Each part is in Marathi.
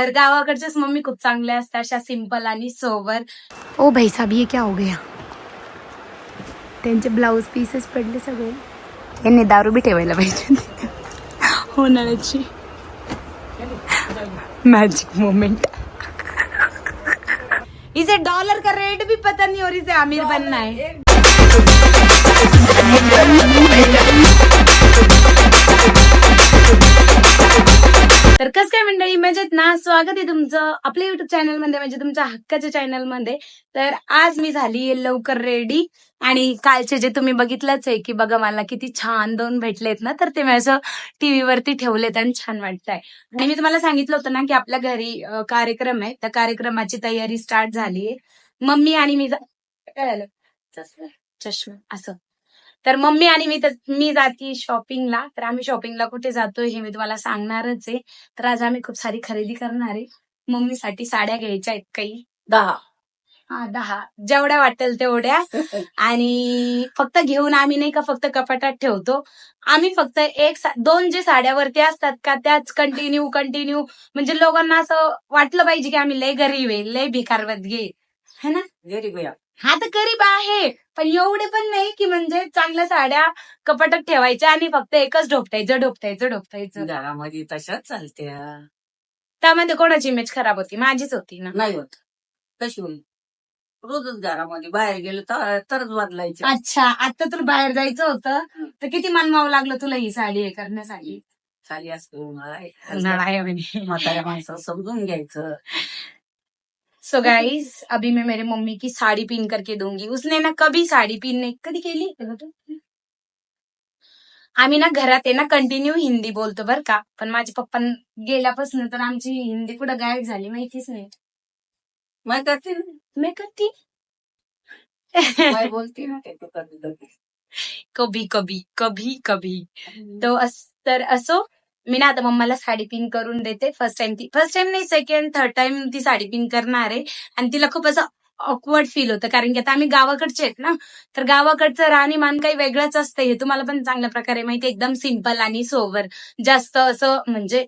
तर गावाकडच्याच मम्मी खूप चांगल्या असतात, अशा सिंपल आणि सोबर. ओ भाई साहब ये क्या हो गया? त्यांचे ब्लाउज पीसेस पडले सगळे. यांनी दारू बी ठेवायला पाहिजे उन्हाळ्याची मॅजिक मोमेंट. इसे डॉलर का रेट भी पता नहीं और इसे अमीर बनना है. तर कसं काय मंडळी, मजेत ना? स्वागत आहे तुमचं आपल्या युट्यूब चॅनल मध्ये, म्हणजे तुमच्या हक्काच्या चॅनल मध्ये. तर आज मी झाली लवकर रेडी, आणि कालचे जे तुम्ही बघितलंच आहे की बघा मला किती छान 2 भेटलेत ना, तर ते मी असं टीव्ही वरती ठेवलेत आणि छान वाटतंय. आणि मी तुम्हाला सांगितलं होतं ना की आपल्या घरी कार्यक्रम आहे, त्या कार्यक्रमाची तयारी स्टार्ट झालीये. मम्मी आणि मी काय झालं, चष्मा असं. तर मम्मी आणि मी जाती शॉपिंगला. तर आम्ही शॉपिंगला कुठे जातोय हे मी तुम्हाला सांगणारच आहे. तर आज आम्ही खूप सारी खरेदी करणार आहे. मम्मीसाठी साड्या घ्यायच्या आहेत काही 10 जेवढ्या वाटेल तेवढ्या. आणि फक्त घेऊन आम्ही नाही का फक्त कपाटात ठेवतो, आम्ही फक्त 1-2 जे साड्यावरती असतात का त्याच कंटिन्यू म्हणजे लोकांना असं वाटलं पाहिजे की आम्ही लय गरीब आहे, लय भिकारवत घे, है ना? गरीब आहे. हा तर गरीब आहे, पण एवढे पण नाही की म्हणजे चांगल्या साड्या कपाटात ठेवायच्या आणि फक्त एकच ढोपटायचं. घरामध्ये तशाच चालत्या. त्यामध्ये कोणाची इमेज खराब होती? माझीच होती ना. नाही होत. कशी होईल? रोजच घरामध्ये बाहेर गेलो तरच बदलायचे. अच्छा, आता तुला बाहेर जायचं होतं तर किती मनवावं लागलं तुला ही साडी हे करण्यासाठी? खाली असतो उन्हाळा आहे म्हणे. म्हाताऱ्या माणसं समजून घ्यायचं. सो गाइस, अभी मैं मेरे मम्मी की साड़ी पिन करके दूंगी. उसने ना कभी साड़ी पिन नाही कधी केली. आम्ही ना घरात आहे ना कंटिन्यू हिंदी बोलतो बर का, पण माझे पप्पा गेल्यापासून तर आमची हिंदी कुठं गायब झाली माहितीच नाही. मग करते ना. मैं करती काय बोलते ना ते कभी. तर असो, मी ना आता मम्माला साडी पिन करून देते. फर्स्ट टाइम नाही, सेकंड थर्ड टाइम ती साडी पिन करणार आहे. आणि तिला खूप असं ऑकवर्ड फील होतं, कारण की आता आम्ही गावाकडचे आहेत ना, तर गावाकडचं राहणीमान काही वेगळंच असतं. हे तुम्हाला पण चांगल्या प्रकारे माहिती. एकदम सिंपल आणि सोबर, जास्त असं म्हणजे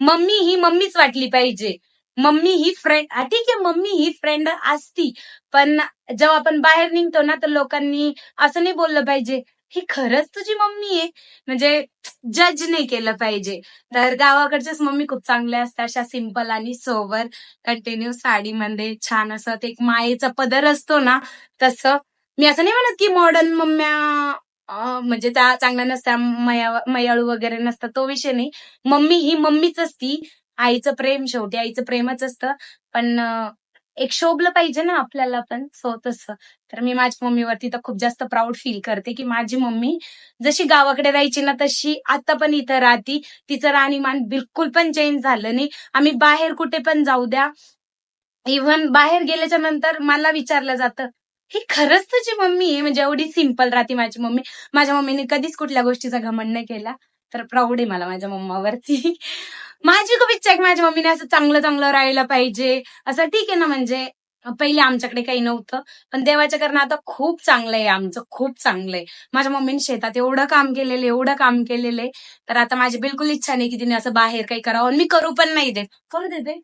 मम्मी ही मम्मीच वाटली पाहिजे. मम्मी ही फ्रेंड, ठीक आहे मम्मी ही फ्रेंड असती, पण जेव्हा आपण बाहेर निघतो ना तर लोकांनी असं नाही बोललं पाहिजे ही खरंच तुझी मम्मी आहे, म्हणजे जज नाही केलं पाहिजे. तर गावाकडच्याच मम्मी खूप चांगल्या असतात, अशा सिंपल आणि सोबर, कंटिन्यू साडीमध्ये छान असं ते एक मायेचा पदर असतो ना तसं. मी असं नाही म्हणत की मॉडर्न मम्म्या म्हणजे त्या चांगल्या नसत्या, मयाळू वगैरे नसतात, तो विषय नाही. मम्मी ही मम्मीच असती. आईचं प्रेम शेवटी आईचं प्रेमच असतं, पण एक शोभलं पाहिजे ना आपल्याला पण, सो तसं. तर मी माझ्या मम्मीवरती तर खूप जास्त प्राऊड फील करते की माझी मम्मी जशी गावाकडे राहायची ना तशी आता पण इथं राहती. तिचं राहणीमान बिलकुल पण चेंज झालं नाही. आम्ही बाहेर कुठे पण जाऊ द्या, इव्हन बाहेर गेल्याच्या नंतर मला विचारलं जातं ही खरंच तुझी मम्मी आहे, म्हणजे एवढी सिंपल राहते माझी मम्मी. माझ्या मम्मीने कधीच कुठल्या गोष्टीचा घमंड नाही केला, तर प्राऊड आहे मला माझ्या मम्मावरती. माझी खूप इच्छा आहे की माझ्या मम्मीने असं चांगलं राहायला पाहिजे. असं ठीक आहे ना, म्हणजे पहिले आमच्याकडे काही नव्हतं, पण देवाच्या कारण आता खूप चांगलं आहे आमचं, खूप चांगलं आहे. माझ्या मम्मीने शेतात एवढं काम केलेलं आहे, तर आता माझी बिलकुल इच्छा नाही की तिने असं बाहेर काही करावं, आणि मी करू पण नाही देत. करू देते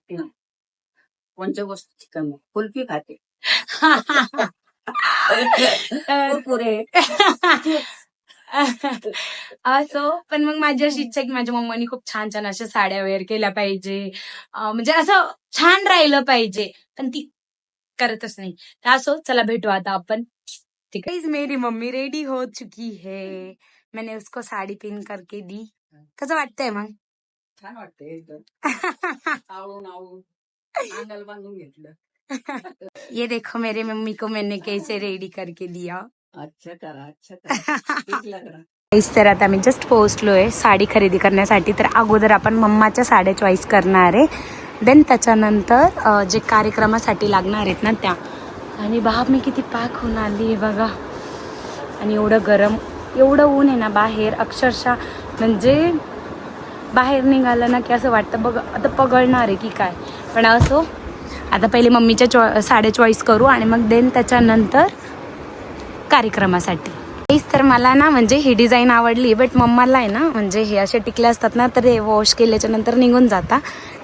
कोणत्या गोष्टी कमी कुल्फी खाते. असो, पण मग माझी अशी इच्छा आहे की माझ्या मम्मीने खूप छान छान अशा साड्या वेअर केल्या पाहिजे, म्हणजे असं छान राहिलं पाहिजे, पण ती करतच नाही. तर असो, चला भेटू आता आपण. ठीक आहे, मेरी मम्मी रेडी हो चुकी है, मैंने उसको साडी पिन करके दी. कसं वाटतंय मग? छान वाटतंय एकदम. आवळून अंगाला बांधून घेतलं. ये देखो मेरे मम्मी को मैंने कैसे रेडी करके दिया. अच्छा करा ठीक लग रहा. तर आता मी जस्ट पोहोचलोय साडी खरेदी करण्यासाठी. तर अगोदर आपण मम्माच्या साड्या चॉईस करणार आहे, देन त्याच्यानंतर जे कार्यक्रमासाठी लागणार आहेत ना त्या. आणि बाप मी किती पॅक होऊन आली बघा, आणि एवढं गरम, एवढं ऊन आहे ना बाहेर, अक्षरशः म्हणजे बाहेर निघालं ना की असं वाटतं बघ आता पगळणार आहे की काय. पण असो, आता पहिले मम्मीच्या साड्या चॉईस करू आणि मग देन त्याच्यानंतर कार्यक्रमासाठी. तर मला ना म्हणजे ही डिझाईन आवडली, बट मम्माला आहे ना म्हणजे हे असे टिकले असतात ना तर हे वॉश केल्याच्या नंतर निघून जाता,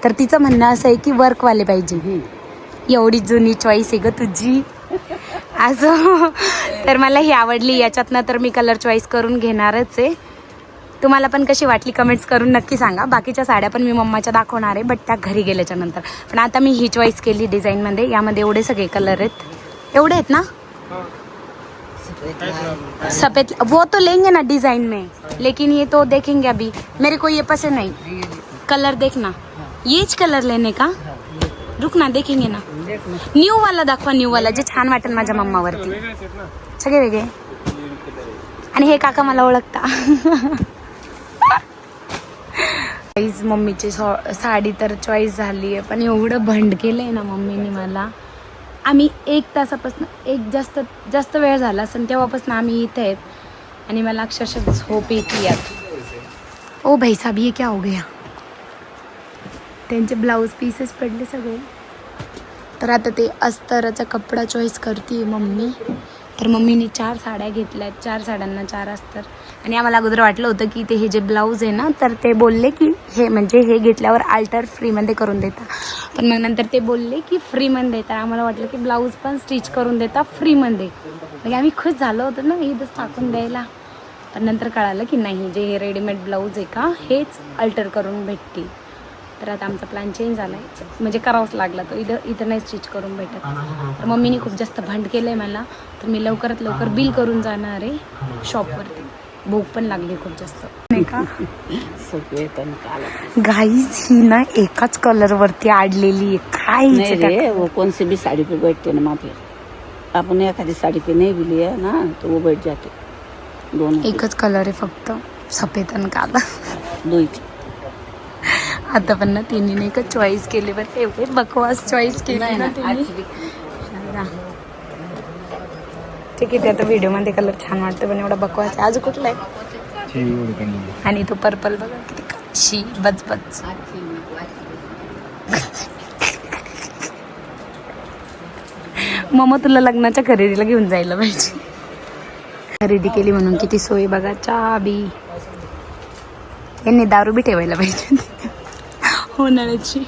तर तिचं म्हणणं असं आहे की वर्कवाले पाहिजे. एवढी जुनी चॉईस आहे ग तुझी. असं तर मला ही आवडली. याच्यातनं तर मी कलर चॉईस करून घेणारच आहे. तुम्हाला पण कशी वाटली कमेंट्स करून नक्की सांगा. बाकीच्या साड्या पण मी मम्माच्या दाखवणार आहे, बट त्या घरी गेल्याच्या नंतर. पण आता मी ही चॉईस केली डिझाईनमध्ये. यामध्ये एवढे सगळे कलर आहेत. एवढे आहेत ना. सफेद वो तो लेंगे ना डिजाइन में, लेकिन ये तो देखेंगे अभी. मेरे को ये पसंद नहीं. कलर देखना, येच कलर लेने का. रुक ना, देखेंगे ना. न्यू वाला दाखवा, न्यू वाला जे छान वाटेल माझ्या मम्मावरती. सगळे वेगळे. आणि हे काका मला ओळखता. मम्मीची साडी तर चॉईस झाली आहे, पण एवढं भंड केलंय ना मम्मीने मला. आम्ही 1 तासापासून जास्त वेळ झाला असं तेव्हापासून आम्ही इथे आहेत आणि मला अक्षरशः झोप येते यात. ओ भाई साहब ये क्या हो गया. त्यांचे ब्लाऊज पीसेस पडले सगळे. तर आता ते अस्तराचा कपडा चॉईस करते मम्मी. तर मम्मीने 4 साड्या घेतल्या. 4 साड्यांना 4 अस्तर. आणि आम्हाला अगोदर वाटलं होतं की ते हे जे ब्लाऊज आहे ना, तर ते बोलले की हे म्हणजे हे घेतल्यावर अल्टर फ्रीमध्ये करून देता. पण मग नंतर ते बोलले की फ्रीमध्ये देता. आम्हाला वाटलं की ब्लाऊज पण स्टिच करून देता फ्रीमध्ये. म्हणजे आम्ही खुश झालो होतो ना इथंच टाकून द्यायला. पण नंतर कळालं की नाही, जे हे रेडीमेड ब्लाऊज आहे का हेच अल्टर करून भेटतील. तर आता आमचा प्लॅन चेंज झाला आहे, म्हणजे करावाच लागला. तो इथं नाही स्टिच करून भेटत. तर मम्मीने खूप जास्त भंड केलं आहे मला. तर मी लवकरात लवकर बिल करून जाणार आहे शॉपवरती. भूक पण लागली खूप जास्त नाही का. गाईज ही ना एकाच कलरवरती आडलेली आहे. काय नहीं रे, वो कौन सी भी साड़ी पे बैठते ना माँ. फिर आपने एखादी साड़ी पे नहीं भी लिया ना तो वो बैठ जाते दोनों. एकच कलर आहे फक्त, सफेद आणि काला. दोईचे आता पण ना तिने नाही का चॉईस केली, बरं एवढे बकवास चॉईस केली ना तिने. ठीक आहे, ते आता व्हिडिओमध्ये कलर छान वाटतं पण एवढा बकवास आहे. आज कुठला आहे. आणि तो पर्पल बघा किती कशी बचबच. मम्मा तुला लग्नाच्या खरेदीला घेऊन जायला पाहिजे. खरेदी केली म्हणून किती सोय बघा. चहा बी, यांनी दारू बी ठेवायला पाहिजे. उन्हाळ्याची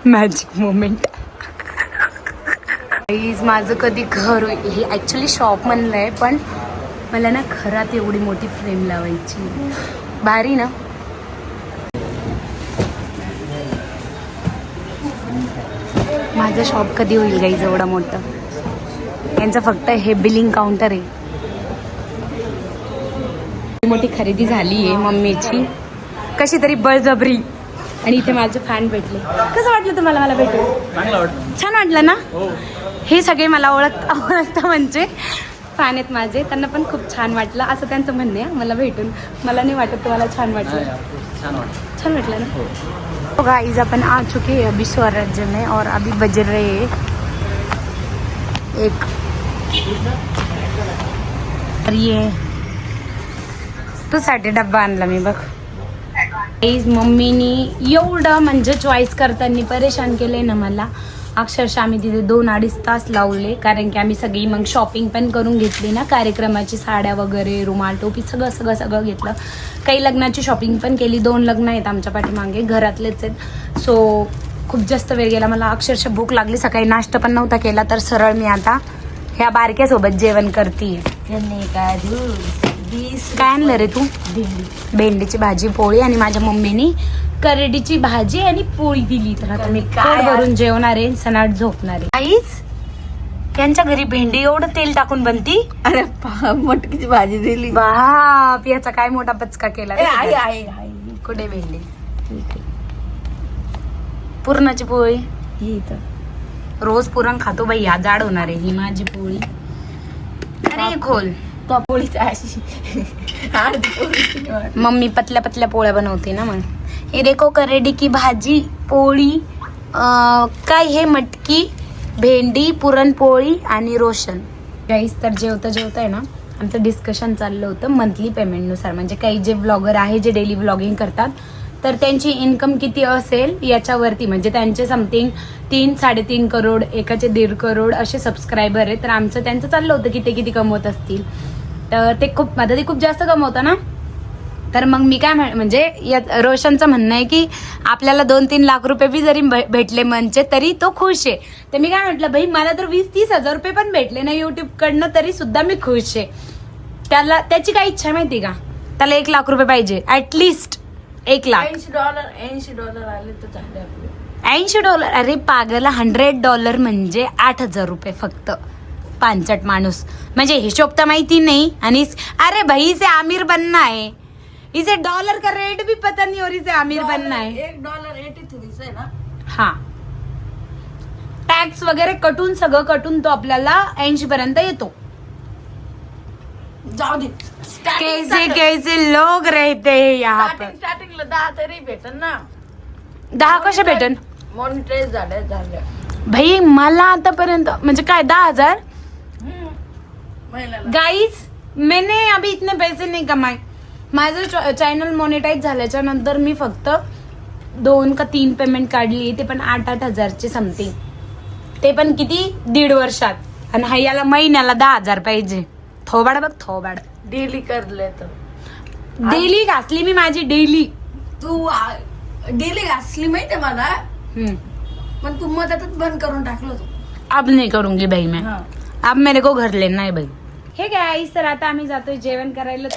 मॅजिक मोमेंट. माझं कधी घर होईल. हे ॲक्च्युली शॉप म्हणलं आहे, पण मला ना घरात एवढी मोठी फ्रेम लावायची. भारी ना. माझं शॉप कधी होईल गाईज एवढं मोठं. यांचं फक्त हे बिलिंग काउंटर आहे. मोठी खरेदी झाली आहे मम्मीची, कशी तरी बळजबरी. आणि इथे माझे फॅन भेटले. कसं वाटलं तुम्हाला मला भेटून. छान वाटलं ना. हे सगळे मला ओळखता म्हणजे फॅन आहेत माझे. त्यांना पण खूप छान वाटलं असं त्यांचं म्हणणं आहे मला भेटून. मला नाही वाटत तुम्हाला छान वाटलं. छान वाटलं ना. तो गाइस अपन आ चुके हैं अभी स्वराज्य में और अभी बज रहे हैं 1. और ये तुझ्यासाठी डब्बा आणला मी बघ. मम्मीनी एवढं म्हणजे चॉईस करताना परेशान केलंय ना मला. अक्षरशः आम्ही तिथे 2-2.5 तास लावले, कारण की आम्ही सगळी मग शॉपिंग पण करून घेतली ना. कार्यक्रमाची साड्या वगैरे, रुमाल, टोपी सगळं घेतलं. काही लग्नाची शॉपिंग पण केली. 2 लग्न आहेत आमच्या पाठीमागे, घरातलेच आहेत. सो खूप जास्त वेळ गेला मला. अक्षरशः भूक लागली. सकाळी नाश्ता पण नव्हता केला, तर सरळ मी आता ह्या बारक्यासोबत जेवण करते. काय आणलं रे तू. भेंडीची भाजी, पोळी आणि माझ्या मम्मीनी करडीची भाजी आणि पोळी दिली. तर आता मी पोट भरून जेवणार आहे, सनाट झोपणार आहे. आईच यांच्या घरी भेंडी एवढं तेल टाकून बनती. अरे मटकीची भाजी दिली. बाप, याचा काय मोठा पचका केला. आई कुठे भेंडी. पुरणाची पोळी ही तर रोज पुरण खातो बाई. या जाड होणार आहे ही माझी पोळी. अरे खोल. तो पोळीची अशी मम्मी पतल्या पतल्या पोळ्या बनवते ना. मग हे देखो, करेडी की भाजी, पोळी, काय हे मटकी, भेंडी, पुरणपोळी आणि रोशन. गाईस तर जेवता आहे ना आमचं डिस्कशन चाललं होतं मंथली पेमेंटनुसार. म्हणजे काही जे ब्लॉगर आहे जे डेली ब्लॉगिंग करतात, तर त्यांची इन्कम किती असेल याच्यावरती. म्हणजे त्यांचे समथिंग 3-3.5 करोड, एकाचे 1.5 करोड असे सबस्क्रायबर आहे. तर आमचं त्यांचं चाललं होतं की ते किती कमवत असतील. तर ते खूप जास्त कमवतं ना. तर मग मी काय म्हणजे यात रोशनचं म्हणणं आहे की आपल्याला 2-3 लाख रुपये बी जरी भेटले म्हणजे तरी तो खुश आहे. तर मी काय म्हटलं भाई मला तर 20-30 हजार रुपये पण भेटले ना युट्यूब कडनं तरी सुद्धा मी खुश आहे. त्याची काय इच्छा माहिती का, त्याला 1 लाख रुपये पाहिजे ऍटलिस्ट 1 लाख. $80 आले तर झाले आपले. $80? अरे पागला, $100 म्हणजे 8,000 रुपये फक्त. पांचट माणूस म्हणजे हिशोब तर माहिती नहीं. आणि अरे भाई इसे आमिर बनना है, इसे डॉलर का रेट भी पता नहीं और इसे आमिर बनना है. $1.83 आहे ना. हा, टॅक्स वगैरे कटून सगळं कटून तो आपल्याला 80 पर्यंत येतो. जाऊ दे. कैसे कैसे लोग रहते हैं यहाँ पर. स्टार्टिंगला 10 तरी भेटन ना. 10 कसे भेटन मॉनिटाईज झालं. भाई मला आतापर्यंत म्हणजे काय 10,000. महिन्याला. गाईज मैंने अभी इतने पैसे नहीं कमाए. माझं चॅनल मॉनिटाईज झाल्याच्या नंतर मी फक्त 2 का 3 पेमेंट काढली, ते पण 8-8 हजारचे समथिंग. ते पण किती 1.5 वर्षात. आणि हा याला महिन्याला 10,000 पाहिजे. थोबाड बघ थोबाड. डेली करले तर डेली घासली मी माझी डेली. तू डेली घासली माहितीये मला, पण तू मदतच बंद करून टाकलं तू. अब नहीं करूंगी भाई मैं. हा. अब मेरे को घर लेना है भाई. हे गाईस तर आता आम्ही जातोय जेवण करायला.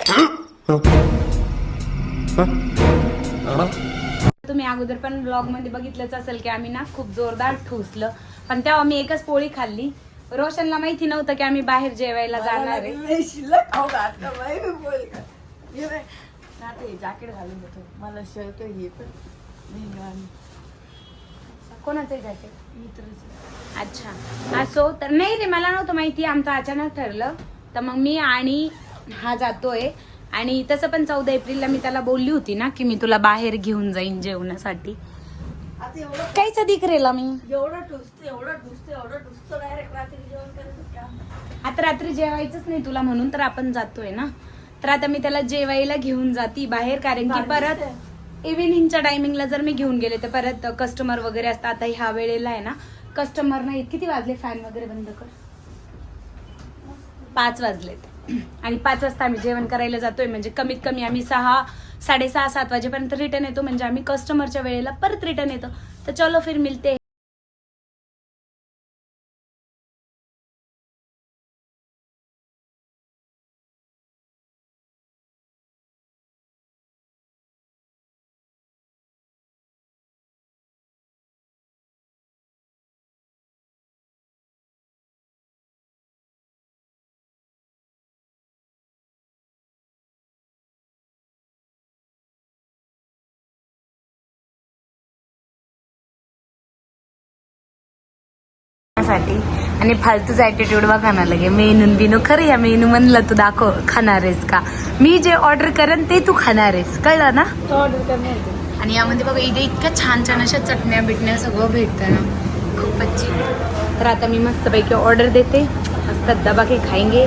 तुम्ही अगोदर पण ब्लॉग मध्ये बघितलंच असेल की आम्ही ना खूप जोरदार ठुसलं, पण तेव्हा मी एकच पोळी खाल्ली. रोशनला माहिती नव्हतं की आम्ही बाहेर जेवायला जाणार आहे. शिल्लक खाऊ घातलं बाई, बोल का. जॅकेट घालून देतो मला, शर्ट हे पण. कोणाचं जॅकेट? अच्छा असो तर नाही रे, मला नव्हतं माहिती, आमचं अचानक ठरलं. तर मग मी आणि हा जातोय. आणि तसं पण 14 एप्रिलला मी त्याला बोलली होती ना की मी तुला बाहेर घेऊन जाईन जेवणासाठी. आता एवढं काहीच दिकरेला मी एवढं टुसतं डायरेक्ट रात्री जेवण करायचं का. आता रात्री जेवायचंच नाही तुला म्हणून तर आपण जातोय ना. तर आता मी त्याला जेवायला घेऊन जाती बाहेर, कारण की परत इव्हिनिंगच्या टायमिंगला जर मी घेऊन गेले तर परत कस्टमर वगैरे असतात. आता ह्या वेळेला आहे ना कस्टमर नाही. किती वाजले, फॅन वगैरे बंद कर. 5 वाजलेत आणि 5 वाजता आम्ही जेवण करायला जातोय. म्हणजे कमीत कमी आम्ही 6, 6:30, 7 वाजेपर्यंत रिटर्न येतो. म्हणजे आम्ही कस्टमरच्या वेळेला परत रिटर्न येतो. तर चलो फिर मिलते. आणि फालतूच ऍटिट्यूड बघा ना लगे. मेनू बिनू खरं या मेनू म्हणलं तू दाखव खाणार आहेस का. मी जे ऑर्डर करेन ते तू खाणार आहेस, कळलं ना. ऑर्डर करणे. आणि यामध्ये बघा इथे इतक्या छान छान अशा चटण्या बिटण्या सगळं भेटतं ना, खूपच छान. तर आता मी मस्तपैकी ऑर्डर देते, मस्त दबा के खाएंगे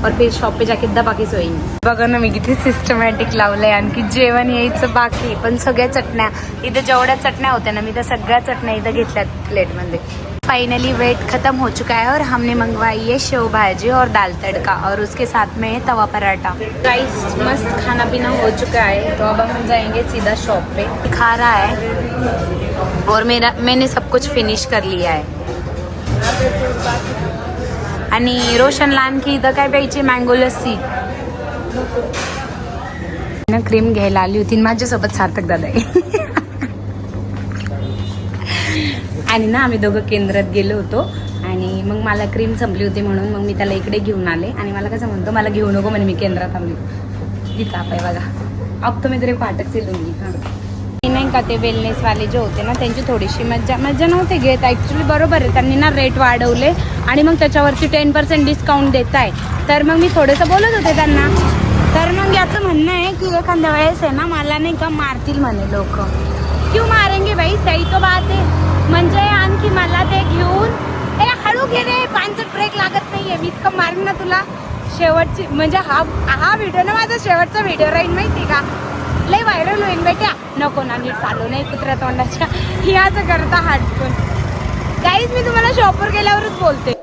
और फिर शॉप पे जाके दबा के सोएंगे. बघा ना मी किती सिस्टमॅटिक लावलंय. आणखी जेवण यायचं बाकी, पण सगळ्या चटण्या इथे जेवढ्या चटण्या होत्या ना मी त्या सगळ्या चटण्या इथं घेतल्यात प्लेटमध्ये. फाइनली वेट खत्म हो चुका है और हमने मंगवाई है शेव भाजी और दाल तड़का और उसके साथ में है तवा पराठा. राइस मस्त खाना पीना हो चुका है. तो अब हम जाएंगे सीधा शॉप पे. खा रहा है और मैंने सब कुछ फिनिश कर लिया है. आणि रोशनला आणखी इथं काय प्यायची, मँगो लस्सी. क्रीम घ्यायला आली होती माझ्यासोबत सार्थक दादा आहे. आणि ना आम्ही दोघं केंद्रात गेलो होतो आणि मग मला क्रीम संपली होती म्हणून मग मी त्याला इकडे घेऊन आले. आणि मला कसं म्हणतो मला घेऊ नको म्हणे, मी केंद्रात आली. ही चाप आहे बघा. अब तो मी तरी फाटक से लूंगी. हां नाही का ते वेलनेसवाले जे होते ना त्यांची थोडीशी मज्जा नव्हते घेत ॲक्च्युली. बरोबर आहे, त्यांनी ना रेट वाढवले आणि मग त्याच्यावरती 10% डिस्काउंट देत आहे. तर मग मी थोडंसं बोलत होते त्यांना. तर मग याचं म्हणणं आहे की एखाद्या वेळेस आहे ना मला नाही का मारतील म्हणे लोक. क्यों मारेंगे भाई, सही तो बात आहे. म्हणजे आणखी मला ते घेऊन हळू घे रे, 5 ब्रेक लागत नाहीये, मी इतकं मारेन ना तुला. शेवटची म्हणजे हा व्हिडिओ ना माझा शेवटचा व्हिडिओ राहील माहिती का. लय व्हायरल होईल बेट्या. नको ना नीट चालू नाही कुत्र्या तोंडाच्या. ही असं करता हाटकून. काहीच मी तुम्हाला शॉपवर गेल्यावरच बोलते.